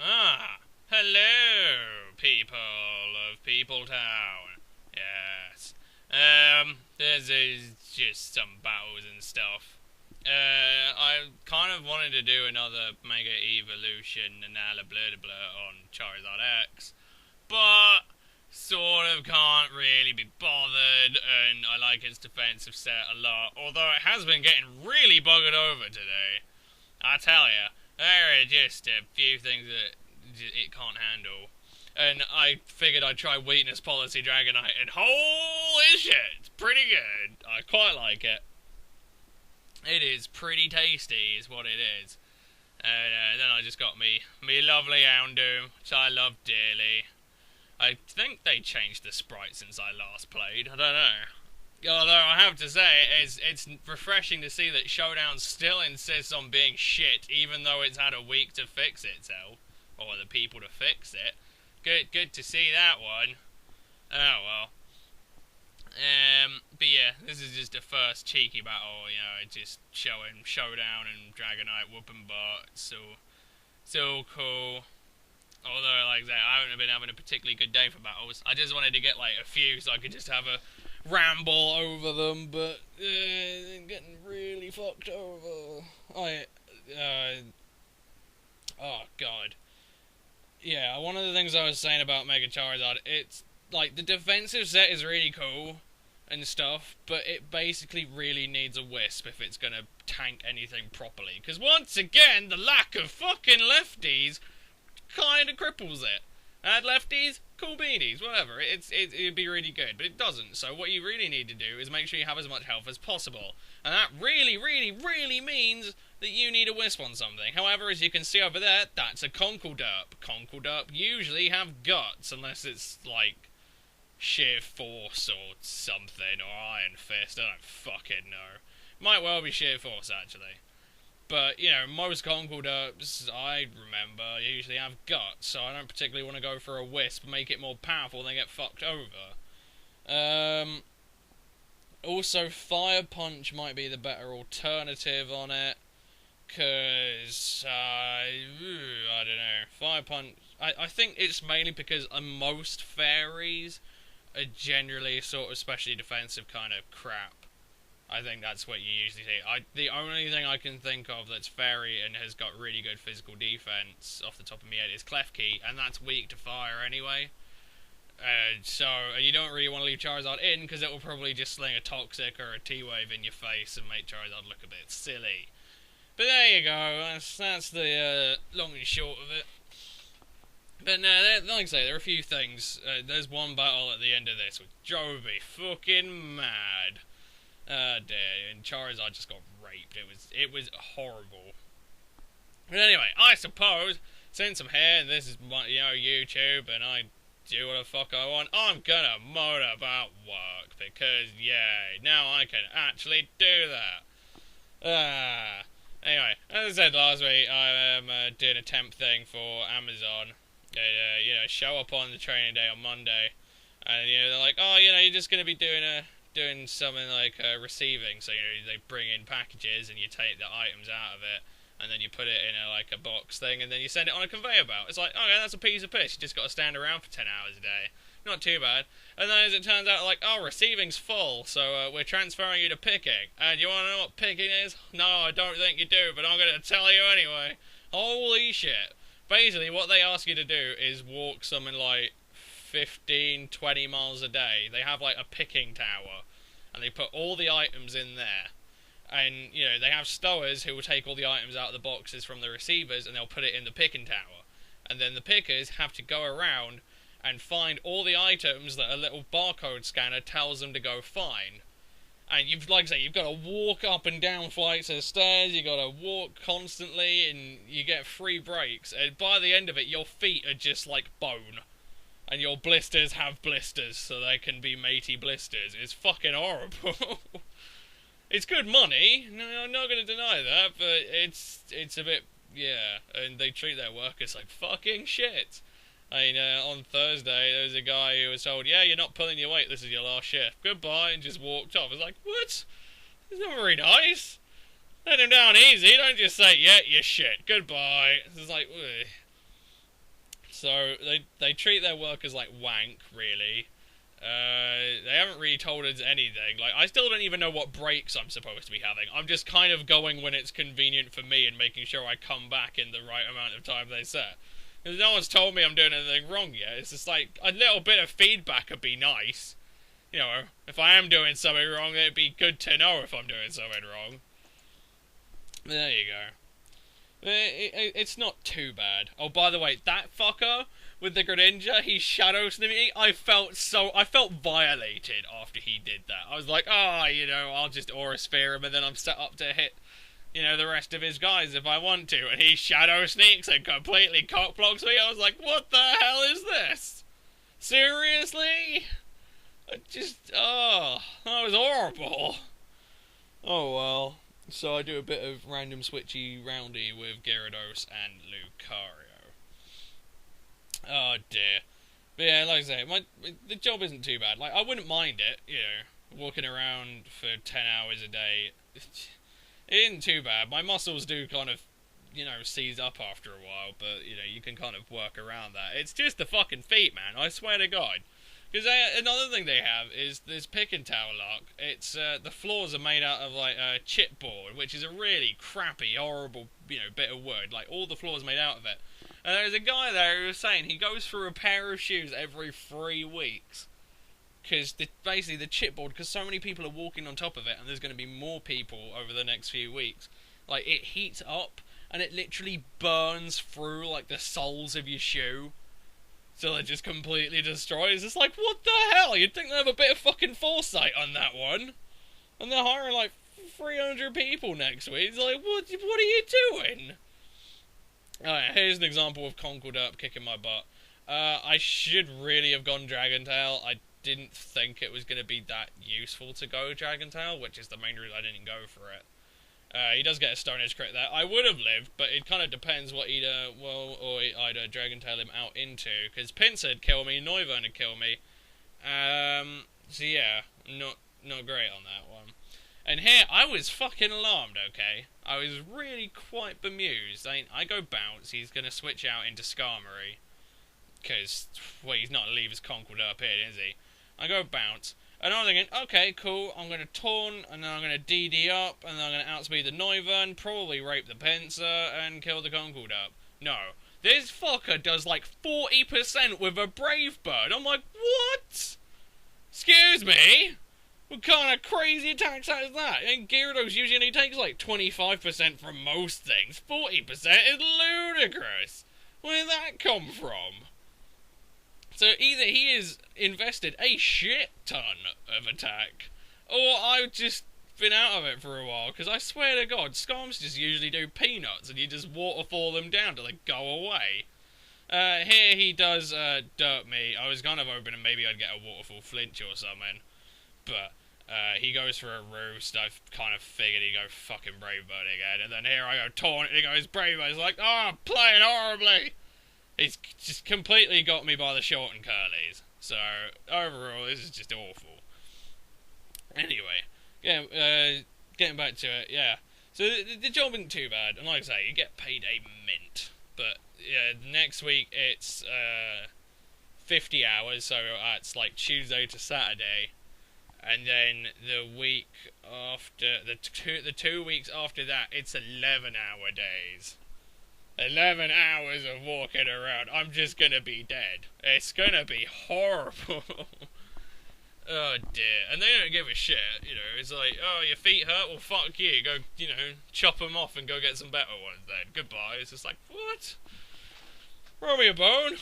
Ah, hello, people of Peopletown. Yes. This is just some battles and stuff. I kind of wanted to do another Mega Evolution and blah blah blah on Charizard X, but sort of can't really be bothered, and I like its defensive set a lot, although it has been getting really buggered over today. I tell ya, there are just a few things that it can't handle. And I figured I'd try Weakness Policy Dragonite, and holy shit, it's pretty good. I quite like it. It is pretty tasty, is what it is. And then I just got me lovely Houndoom, which I love dearly. I think they changed the sprite since I last played. I don't know. Although I have to say, it's refreshing to see that Showdown still insists on being shit, even though it's had a week to fix itself, or the people to fix it. Good to see that one. Oh well. But yeah, this is just the first cheeky battle. You know, just showing Showdown and Dragonite whooping butt. So cool. Although, like I say, I haven't been having a particularly good day for battles. I just wanted to get like a few so I could just have a ramble over them, but I'm getting really fucked over. Oh god. Yeah, one of the things I was saying about Mega Charizard, it's like the defensive set is really cool and stuff, but it basically really needs a Wisp if it's gonna tank anything properly. Because once again, the lack of fucking lefties kind of cripples it. Add lefties, cool beanies, whatever. It'd be really good, but it doesn't. So what you really need to do is make sure you have as much health as possible, and that really, really, really means that you need a Wisp on something. However, as you can see over there, that's a Conkeldurp. Conkeldurp usually have guts, unless it's like Sheer Force or something, or Iron Fist. I don't fucking know. Might well be Sheer Force actually. But, you know, most Conkeldurps, I remember, usually have guts, so I don't particularly want to go for a Wisp, make it more powerful, and then get fucked over. Also, Fire Punch might be the better alternative on it, because, I don't know, Fire Punch, I think it's mainly because most fairies are generally sort of specially defensive kind of crap. I think that's what you usually see. The only thing I can think of that's fairy and has got really good physical defense off the top of my head is Klefki, and that's weak to fire anyway. So you don't really want to leave Charizard in, because it will probably just sling a Toxic or a T-Wave in your face and make Charizard look a bit silly. But there you go, that's the long and short of it. But no, like I say, there are a few things. There's one battle at the end of this which drove me fucking mad. Dear, and Charizard just got raped. It was horrible. But anyway, I suppose, since I'm here and this is my, YouTube, and I do what the fuck I want, I'm gonna moan about work, because, yeah, now I can actually do that. Anyway, as I said last week, I am doing a temp thing for Amazon. Show up on the training day on Monday, and, they're like, oh, you're just gonna be doing something like receiving, so they bring in packages and you take the items out of it and then you put it in a box thing and then you send it on a conveyor belt. It's like, okay, that's a piece of piss, you just got to stand around for 10 hours a day, not too bad. And then as it turns out, like, oh, receiving's full, so we're transferring you to picking. And you want to know what picking is? No, I don't think you do, but I'm going to tell you anyway. Holy shit. Basically what they ask you to do is walk something like 15, 20 miles a day. They have like a picking tower and they put all the items in there, and they have stowers who will take all the items out of the boxes from the receivers and they'll put it in the picking tower, and then the pickers have to go around and find all the items that a little barcode scanner tells them to go find. And you've got to walk up and down flights of stairs, you got to walk constantly, and you get free breaks, and by the end of it your feet are just like bone. And your blisters have blisters, so they can be matey blisters. It's fucking horrible. It's good money, no, I'm not going to deny that, but it's a bit, yeah, and they treat their workers like fucking shit. I mean, on Thursday, there was a guy who was told, yeah, you're not pulling your weight, this is your last shift, goodbye, and just walked off. I was like, what? It's not very nice. Let him down easy, don't just say, yeah, you're shit, goodbye. It's like, ugh. So they treat their workers like wank, really. They haven't really told us anything. Like, I still don't even know what breaks I'm supposed to be having. I'm just kind of going when it's convenient for me and making sure I come back in the right amount of time they set. Because no one's told me I'm doing anything wrong yet. It's just like, a little bit of feedback would be nice. You know, if I am doing something wrong, it'd be good to know if I'm doing something wrong. There you go. It's not too bad. Oh, by the way, that fucker with the Greninja, he shadow sniffed me. I felt violated after he did that. I was like, you know, I'll just Aura Sphere him and then I'm set up to hit, you know, the rest of his guys if I want to. And he shadow sneaks and completely cockblocks me. I was like, what the hell is this? Seriously? That was horrible. Oh well. So I do a bit of random switchy roundy with Gyarados and Lucario. Oh dear. But yeah, like I say, the job isn't too bad. Like, I wouldn't mind it, you know, walking around for 10 hours a day. It isn't too bad. My muscles do kind of, you know, seize up after a while, but, you know, you can kind of work around that. It's just the fucking feet, man. I swear to God. Because another thing they have is this pick and tower lock. It's the floors are made out of like chipboard, which is a really crappy, horrible, you know, bit of wood. Like all the floors made out of it. And there's a guy there who was saying he goes through a pair of shoes every 3 weeks because basically the chipboard, because so many people are walking on top of it, and there's going to be more people over the next few weeks. Like it heats up and it literally burns through like the soles of your shoe. So they're just completely destroyed. It's like, what the hell? You'd think they have a bit of fucking foresight on that one. And they're hiring like 300 people next week. It's like, what are you doing? Alright, here's an example of Conquered Up kicking my butt. I should really have gone Dragon Tail. I didn't think it was going to be that useful to go Dragon Tail, which is the main reason I didn't go for it. He does get a Stone Edge crit there. I would have lived, but it kind of depends what I'd Dragon Tail him out into. Because Pinsir'd kill me, Noivern would kill me. So yeah, not great on that one. And here, I was fucking alarmed, okay? I was really quite bemused. I go Bounce, he's going to switch out into Skarmory. Because, well, he's not going to leave his Conquered Up here, is he? I go Bounce. And I'm thinking, okay, cool, I'm going to Taunt, and then I'm going to DD up, and then I'm going to outspeed the Noivern, probably rape the Pinsir, and kill the Conquered Up. No. This fucker does like 40% with a Brave Bird. I'm like, what? Excuse me? What kind of crazy attacks is that? And Gyarados usually only takes like 25% from most things. 40% is ludicrous. Where did that come from? So either he has invested a shit ton of attack, or I've just been out of it for a while, because I swear to God, Skarms just usually do peanuts, and you just waterfall them down till they go away. Here he does dirt me. I was kind of hoping maybe I'd get a waterfall flinch or something, but he goes for a roost. I kind of figured he'd go fucking Brave Bird again, and then here I go Taunt, and he goes Brave Bird. He's like, playing horribly. He's just completely got me by the short and curlies. So, overall, this is just awful. Anyway, yeah, getting back to it, yeah. So, the job isn't too bad. And like I say, you get paid a mint. But, yeah, next week it's 50 hours, so it's like Tuesday to Saturday. And then the week after, the 2 weeks after that, it's 11-hour days. 11 hours of walking around. I'm just gonna be dead. It's gonna be horrible. Oh dear. And they don't give a shit, you know. It's like, oh, your feet hurt? Well, fuck you. Go, you know, chop them off and go get some better ones then. Goodbye. It's just like, what? Throw me a bone.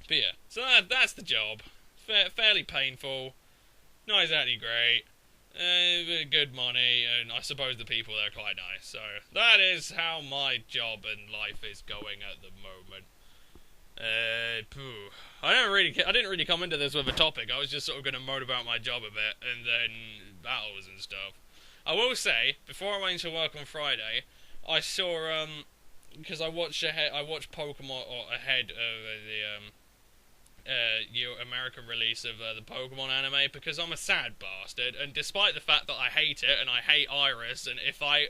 But yeah, so that's the job. Fairly painful. Not exactly great. Good money, and I suppose the people there are quite nice. So that is how my job and life is going at the moment. I didn't really come into this with a topic. I was just sort of going to moan about my job a bit, and then battles and stuff. I will say, before I went to work on Friday, I saw because I watched Pokemon ahead of the American release of the Pokemon anime, because I'm a sad bastard, and despite the fact that I hate it and I hate Iris, and if I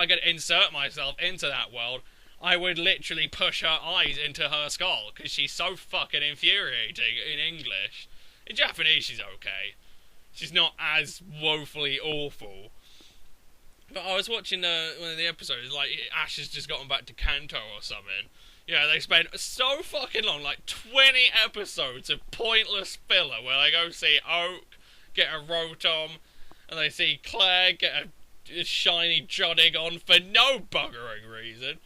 could insert myself into that world, I would literally push her eyes into her skull because she's so fucking infuriating in English. In Japanese, she's okay. She's not as woefully awful. But I was watching one of the episodes, like, Ash has just gotten back to Kanto or something. Yeah, they spent so fucking long, like 20 episodes of pointless filler where they go see Oak, get a Rotom, and they see Claire get a shiny Johnny-Gon for no buggering reason.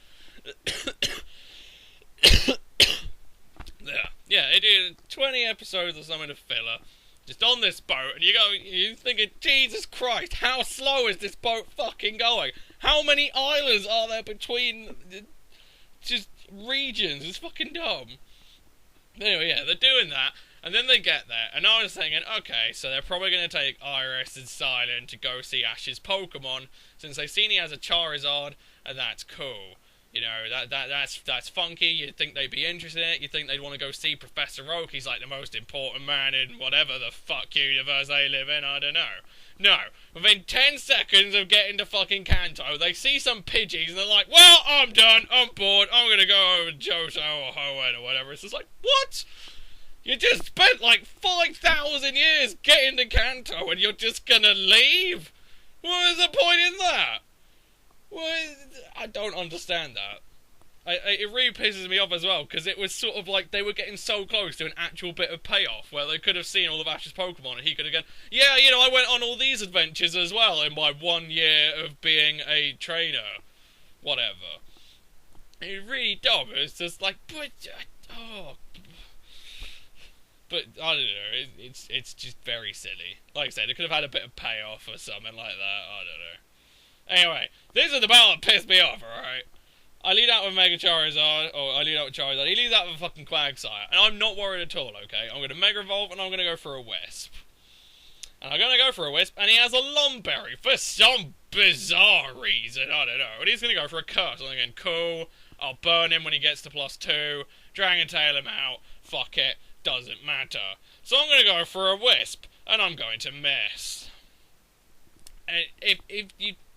Yeah, they do 20 episodes or something of filler, just on this boat, and you're thinking, Jesus Christ, how slow is this boat fucking going? How many islands are there between just regions? It's fucking dumb. Anyway, yeah, they're doing that, and then they get there, and I was thinking, okay, so they're probably going to take Iris and Silent to go see Ash's Pokemon, since they've seen he has a Charizard, and that's cool. You know, that's funky. You'd think they'd be interested in it. You'd think they'd want to go see Professor Oak. He's like the most important man in whatever the fuck universe they live in. I don't know. No. Within 10 seconds of getting to fucking Kanto, they see some Pidgeys and they're like, well, I'm done. I'm bored. I'm going to go over to Johto or Hoenn or whatever. It's just like, what? You just spent like 5,000 years getting to Kanto and you're just going to leave? What is the point in that? Well, I don't understand that. It really pisses me off as well, because it was sort of like they were getting so close to an actual bit of payoff, where they could have seen all of Ash's Pokemon, and he could have gone, yeah, you know, I went on all these adventures as well in my 1 year of being a trainer. Whatever. It's really dumb. It's just like, but I don't know, it's just very silly. Like I said, it could have had a bit of payoff or something like that, I don't know. Anyway, this is the battle that pissed me off, alright? I lead out with Mega Charizard, or I lead out with Charizard, he leads out with a fucking Quagsire, and I'm not worried at all, okay? I'm going to Mega Evolve, and I'm going to go for a Wisp. And I'm going to go for a Wisp, and he has a Lomberry for some bizarre reason, I don't know. And he's going to go for a Curse. I'm thinking, cool, I'll burn him when he gets to +2, Dragon Tail him out, fuck it, doesn't matter. So I'm going to go for a Wisp, and I'm going to miss. And if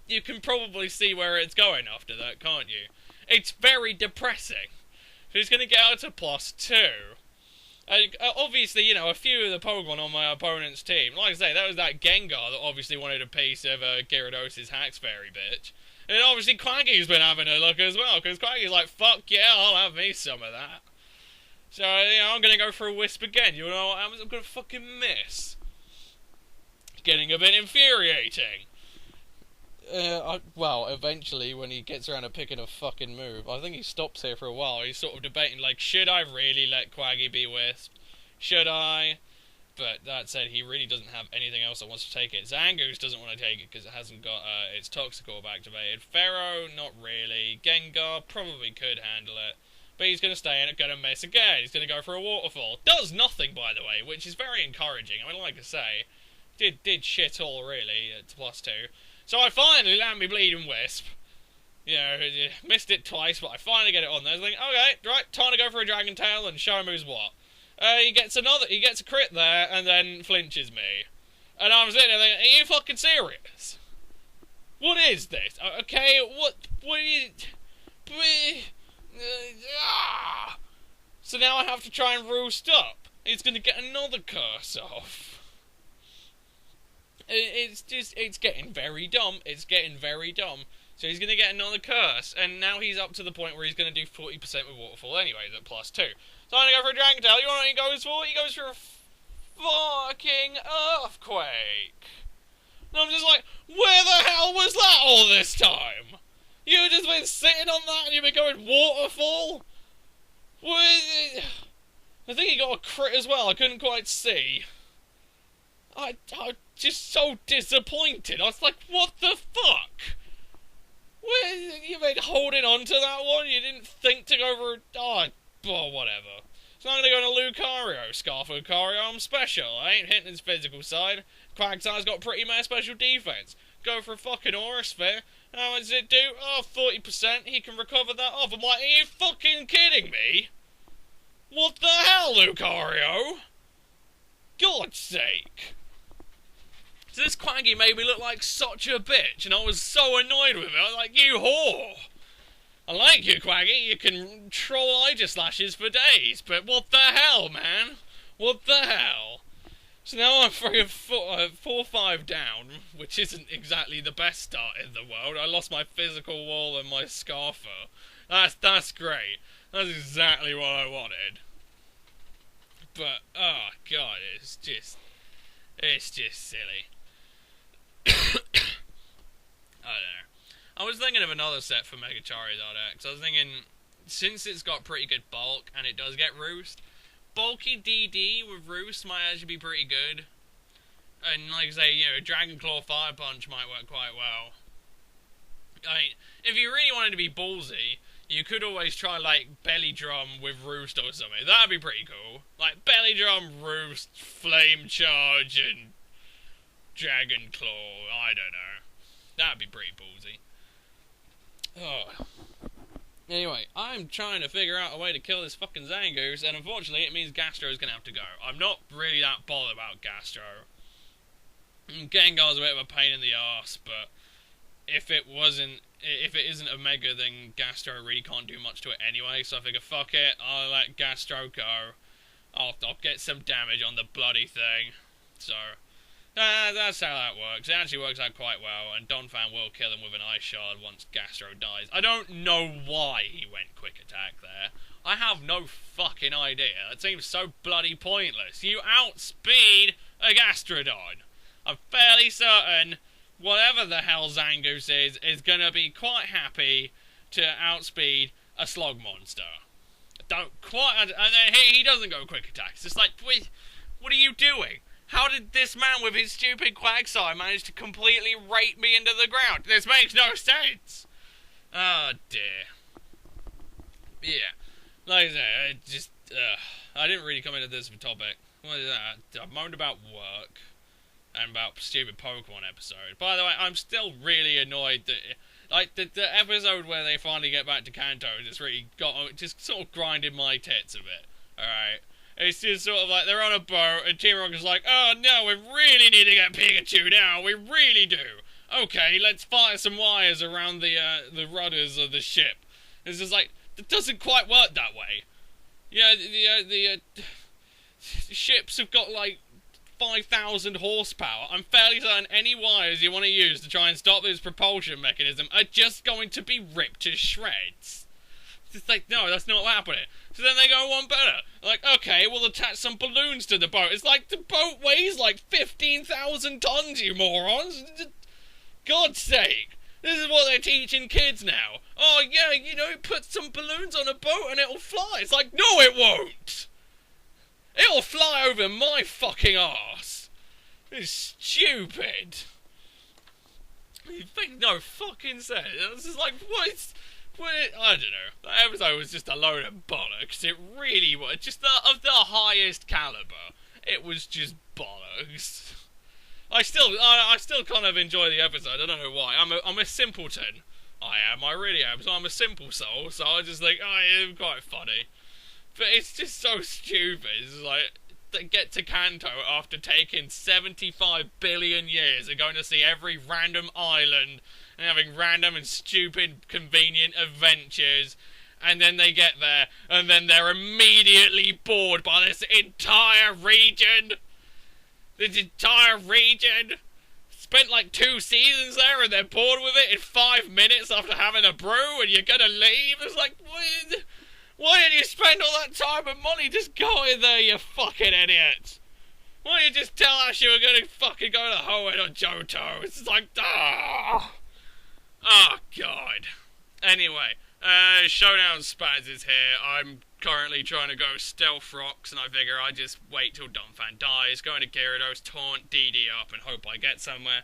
you can probably see where it's going after that, can't you? It's very depressing. So he's going to get out to +2. Obviously, you know, a few of the Pokemon on my opponent's team, like I say, that was that Gengar that obviously wanted a piece of Gyarados' Hax Fairy bitch. And obviously Quaggy's been having a look as well, because Quaggy's like, fuck yeah, I'll have me some of that. So, you know, I'm going to go for a Wisp again. You know what happens? I'm going to fucking miss. It's getting a bit infuriating. Well, eventually, when he gets around to picking a fucking move, I think he stops here for a while. He's sort of debating, like, should I really let Quaggy be Wisped? Should I? But that said, he really doesn't have anything else that wants to take it. Zangoose doesn't want to take it because it hasn't got its Toxicorp activated. Pharaoh, not really. Gengar probably could handle it. But he's going to stay in it, going to miss again. He's going to go for a Waterfall. Does nothing, by the way, which is very encouraging. I mean, like I say, did shit all, really, at +2. So I finally land me Bleeding Wisp. You know, missed it twice, but I finally get it on there. I was like, okay, right, time to go for a Dragon Tail and show him who's what. He gets a crit there, and then flinches me. And I'm sitting there thinking, are you fucking serious? What is this? Okay, what is... So now I have to try and roost up. He's going to get another curse off. It's getting very dumb. It's getting very dumb. So he's going to get another curse, and now he's up to the point where he's going to do 40% with Waterfall anyways at +2. So I'm going to go for a Dragon Tail. You know what he goes for? He goes for a fucking Earthquake. And I'm just like, where the hell was that all this time? You've just been sitting on that and you've been going Waterfall? I think he got a crit as well. I couldn't quite see. I'm just so disappointed. I was like, what the fuck? You've been holding on to that one? You didn't think to go for... Oh, whatever. So I'm going to go to Lucario. Scarf Lucario, I'm special. I ain't hitting his physical side. Quagsire's got pretty mad special defense. Go for a fucking Aura Sphere. How does it do? Oh, 40%. He can recover that off. I'm like, are you fucking kidding me? What the hell, Lucario? God's sake. So this Quaggy made me look like such a bitch, and I was so annoyed with it. I was like, you whore! I like you, Quaggy. You can troll Aegislashes for days, but what the hell, man? What the hell? So now I'm 4-5 down, which isn't exactly the best start in the world. I lost my physical wall and my Scarfer. That's great. That's exactly what I wanted. But, oh god, it's just silly. I don't know. I was thinking of another set for Mega Charizard X. I was thinking, since it's got pretty good bulk, and it does get Roost, bulky DD with Roost might actually be pretty good. And like I say, you know, Dragon Claw Fire Punch might work quite well. I mean, if you really wanted to be ballsy, you could always try, like, Belly Drum with Roost or something. That'd be pretty cool. Like, Belly Drum, Roost, Flame Charge, and Dragon Claw. I don't know. That'd be pretty ballsy. Oh. Anyway, I'm trying to figure out a way to kill this fucking Zangoose, and unfortunately it means Gastro's gonna have to go. I'm not really that bothered about Gastro. Gengar's a bit of a pain in the arse, but if it isn't a Mega, then Gastro really can't do much to it anyway, so I figure, fuck it, I'll let Gastro go. I'll get some damage on the bloody thing. So, that's how that works. It actually works out quite well, and Donphan will kill him with an Ice Shard once Gastro dies. I don't know why he went Quick Attack there. I have no fucking idea. That seems so bloody pointless. You outspeed a Gastrodon. I'm fairly certain whatever the hell Zangoose is gonna be quite happy to outspeed a Slug monster. Don't quite... And then he doesn't go Quick Attack. It's just like, what are you doing? How did this man with his stupid Quagsire manage to completely rake me into the ground? This makes no sense! Oh dear. Yeah. Like I said, I didn't really come into this for topic. What is that? I moaned about work and about stupid Pokemon episode. By the way, I'm still really annoyed that, like, the episode where they finally get back to Kanto just sort of grinded my tits a bit. Alright? It's just sort of like, they're on a boat, and Team Rocket's like, oh no, we really need to get Pikachu now, we really do. Okay, let's fire some wires around the rudders of the ship. It's just like, it doesn't quite work that way. Yeah, the ships have got, like, 5,000 horsepower. I'm fairly certain any wires you want to use to try and stop this propulsion mechanism are just going to be ripped to shreds. It's like, no, that's not happening. So then they go one better. Like, okay, we'll attach some balloons to the boat. It's like, the boat weighs like 15,000 tons, you morons. God's sake. This is what they're teaching kids now. Oh, yeah, you know, put some balloons on a boat and it'll fly. It's like, no, it won't. It'll fly over my fucking arse. It's stupid. It makes no fucking sense. It's just like, I don't know. That episode was just a load of bollocks. It really was. Just of the highest caliber. It was just bollocks. I still kind of enjoy the episode. I don't know why. I'm a simpleton. I really am. So I'm a simple soul. So I just think, oh, it's quite funny. But it's just so stupid. It's like, they get to Kanto after taking 75 billion years and going to see every random island and having random and stupid convenient adventures, and then they get there and then they're immediately bored by this entire region. Spent like 2 seasons there and they're bored with it in 5 minutes after having a brew, and you're gonna leave? It's like, why did you spend all that time and money? Just go in there, you fucking idiot. Why didn't you just tell us you were gonna fucking go to Hoenn or Johto? It's like, ah. Oh, God. Anyway, Showdown Spaz is here. I'm currently trying to go Stealth Rocks, and I figure I just wait till Donphan dies, go into Gyarados, taunt DD up, and hope I get somewhere.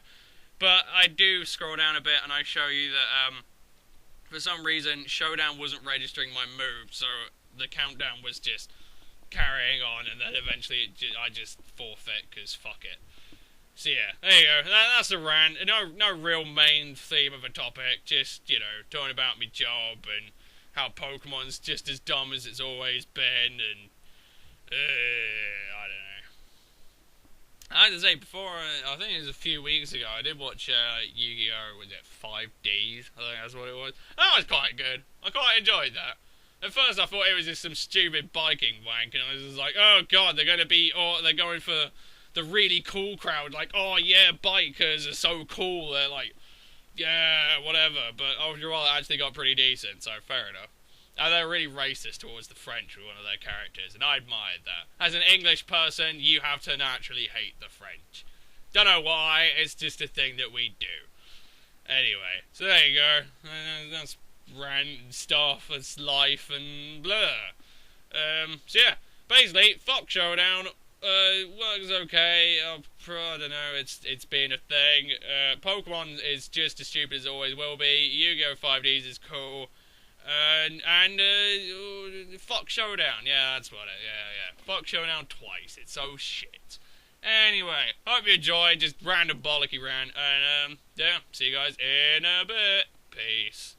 But I do scroll down a bit, and I show you that, for some reason, Showdown wasn't registering my move, so the countdown was just carrying on, and then eventually I just forfeit, because fuck it. So yeah, there you go. That's a rant. No real main theme of a topic. Just, you know, talking about my job and how Pokemon's just as dumb as it's always been, and I don't know. I had to say, before, I think it was a few weeks ago, I did watch Yu-Gi-Oh! Was it 5Ds? I think that's what it was. That was quite good. I quite enjoyed that. At first I thought it was just some stupid biking wank, and I was just like, oh god, they're going for the really cool crowd, like, oh yeah, bikers are so cool, they're like, yeah, whatever, but after all, it actually got pretty decent, so fair enough. And they're really racist towards the French with one of their characters, and I admired that. As an English person, you have to naturally hate the French. Don't know why, it's just a thing that we do. Anyway, so there you go. That's rant and stuff, it's life and blah. So yeah, basically, fuck Showdown. Works okay. I don't know. It's been a thing. Pokemon is just as stupid as it always will be. Yu-Gi-Oh! 5Ds is cool. Fuck Showdown. Yeah, that's what it. Yeah. Fuck Showdown twice. It's so shit. Anyway, hope you enjoyed. Just random bollocky rant. And yeah, see you guys in a bit. Peace.